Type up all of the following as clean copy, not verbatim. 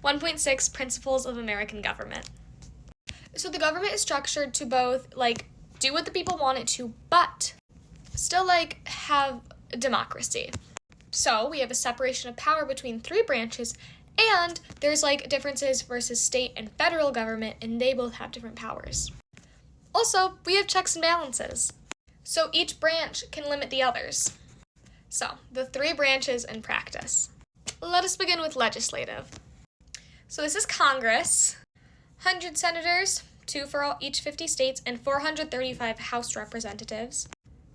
1.6 Principles of American Government. So the government is structured to both, do what the people want it to, but still, have democracy. So we have a separation of power between three branches, and there's, differences versus state and federal government, and they both have different powers. Also, we have checks and balances. So each branch can limit the others. So, the three branches in practice. Let us begin with legislative. So this is Congress. 100 senators, 2 for each 50 states, and 435 House representatives.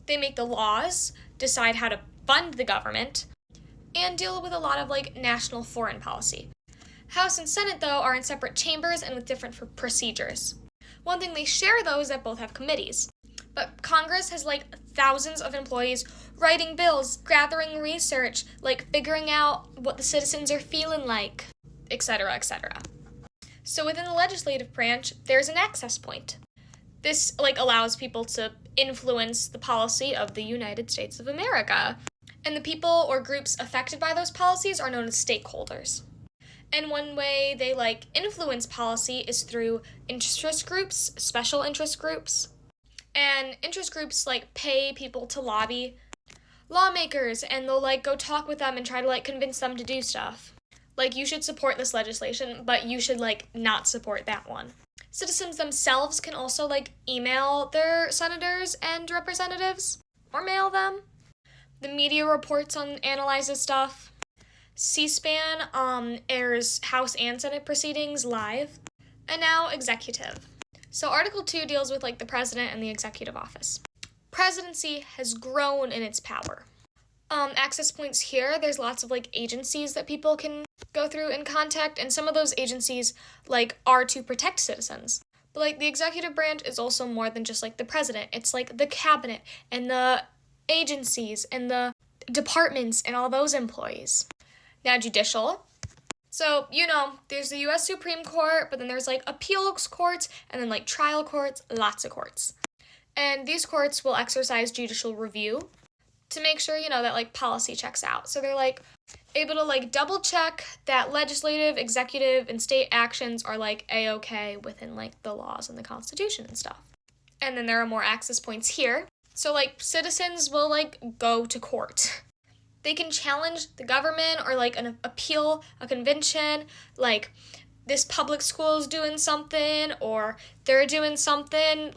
They make the laws, decide how to fund the government, and deal with a lot of national foreign policy. House and Senate, though, are in separate chambers and with different procedures. One thing they share, though, is that both have committees. But Congress has thousands of employees writing bills, gathering research, figuring out what the citizens are feeling like, etc., etc. So within the legislative branch, there's an access point. This allows people to influence the policy of the United States of America. And the people or groups affected by those policies are known as stakeholders. And one way they influence policy is through interest groups, special interest groups. And interest groups pay people to lobby lawmakers, and they'll go talk with them and try to convince them to do stuff. You should support this legislation, but you should not support that one. Citizens themselves can also email their senators and representatives or mail them. The media reports on analyzes stuff. C-SPAN airs House and Senate proceedings live. And now executive. So Article 2 deals with the president and the executive office. Presidency has grown in its power. Access points here, there's lots of agencies that people can go through and contact, and some of those agencies are to protect citizens. But the executive branch is also more than just the president. It's the cabinet and the agencies and the departments and all those employees. Now judicial. So, there's the U.S. Supreme Court, but then there's appeals courts and then trial courts, lots of courts. And these courts will exercise judicial review to make sure, that policy checks out. So they're able to double check that legislative, executive, and state actions are A-okay within the laws and the Constitution and stuff. And then there are more access points here. So citizens will go to court. They can challenge the government or an appeal a convention, this public school is doing something or they're doing something,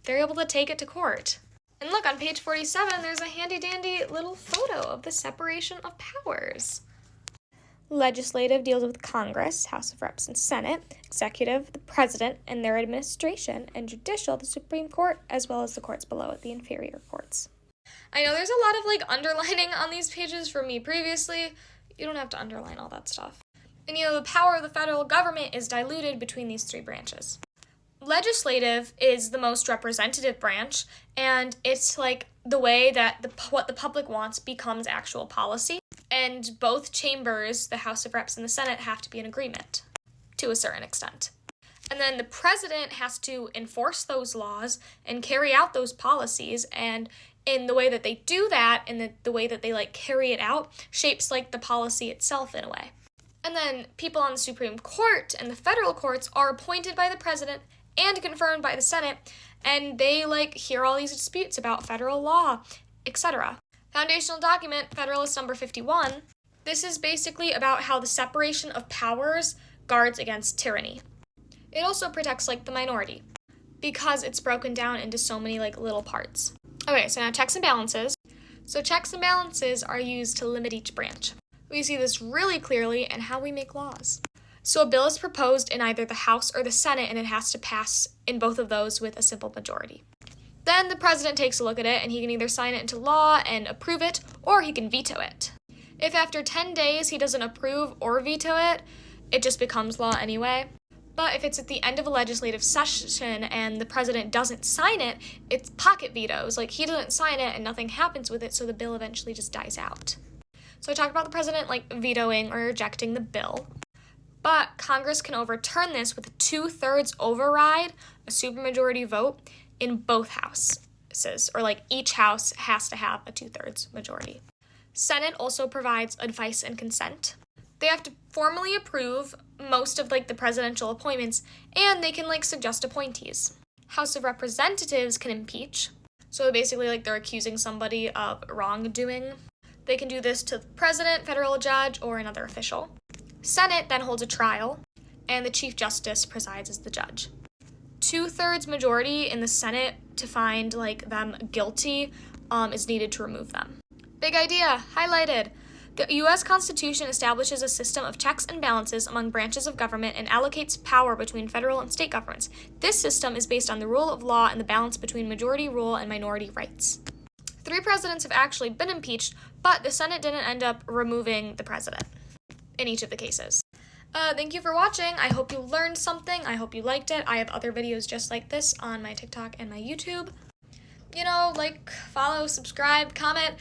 they're able to take it to court. And look, on page 47, there's a handy-dandy little photo of the separation of powers. Legislative deals with Congress, House of Reps and Senate, executive, the president and their administration, and judicial, the Supreme Court, as well as the courts below it, the inferior courts. I know there's a lot of underlining on these pages for me previously. You don't have to underline all that stuff. And the power of the federal government is diluted between these three branches. Legislative is the most representative branch, and it's the way that what the public wants becomes actual policy. And both chambers, the House of Reps and the Senate, have to be in agreement to a certain extent. And then the president has to enforce those laws and carry out those policies, and in the way that they do that and the way that they carry it out shapes the policy itself in a way. And then people on the Supreme Court and the federal courts are appointed by the president and confirmed by the Senate, and they hear all these disputes about federal law, etc. Foundational document, Federalist number 51. This is basically about how the separation of powers guards against tyranny. It also protects the minority because it's broken down into so many little parts. Okay, so now checks and balances. So checks and balances are used to limit each branch. We see this really clearly in how we make laws. So a bill is proposed in either the House or the Senate, and it has to pass in both of those with a simple majority. Then the president takes a look at it, and he can either sign it into law and approve it, or he can veto it. If after 10 days he doesn't approve or veto it, it just becomes law anyway. But if it's at the end of a legislative session and the president doesn't sign it, it's pocket vetoes. He doesn't sign it and nothing happens with it, so the bill eventually just dies out. So I talked about the president vetoing or rejecting the bill. But Congress can overturn this with a 2/3 override, a supermajority vote, in both houses, or each house has to have a 2/3 majority. Senate also provides advice and consent. They have to formally approve most of like the presidential appointments, and they can like suggest appointees. House of Representatives can impeach. So basically like they're accusing somebody of wrongdoing. They can do this to the president, federal judge, or another official. Senate then holds a trial, and the Chief Justice presides as the judge. 2/3 majority in the Senate to find like them guilty is needed to remove them. Big idea, highlighted. The U.S. Constitution establishes a system of checks and balances among branches of government and allocates power between federal and state governments. This system is based on the rule of law and the balance between majority rule and minority rights. 3 presidents have actually been impeached, but the Senate didn't end up removing the president in each of the cases. Thank you for watching. I hope you learned something. I hope you liked it. I have other videos just like this on my TikTok and my YouTube. Like, follow, subscribe, comment.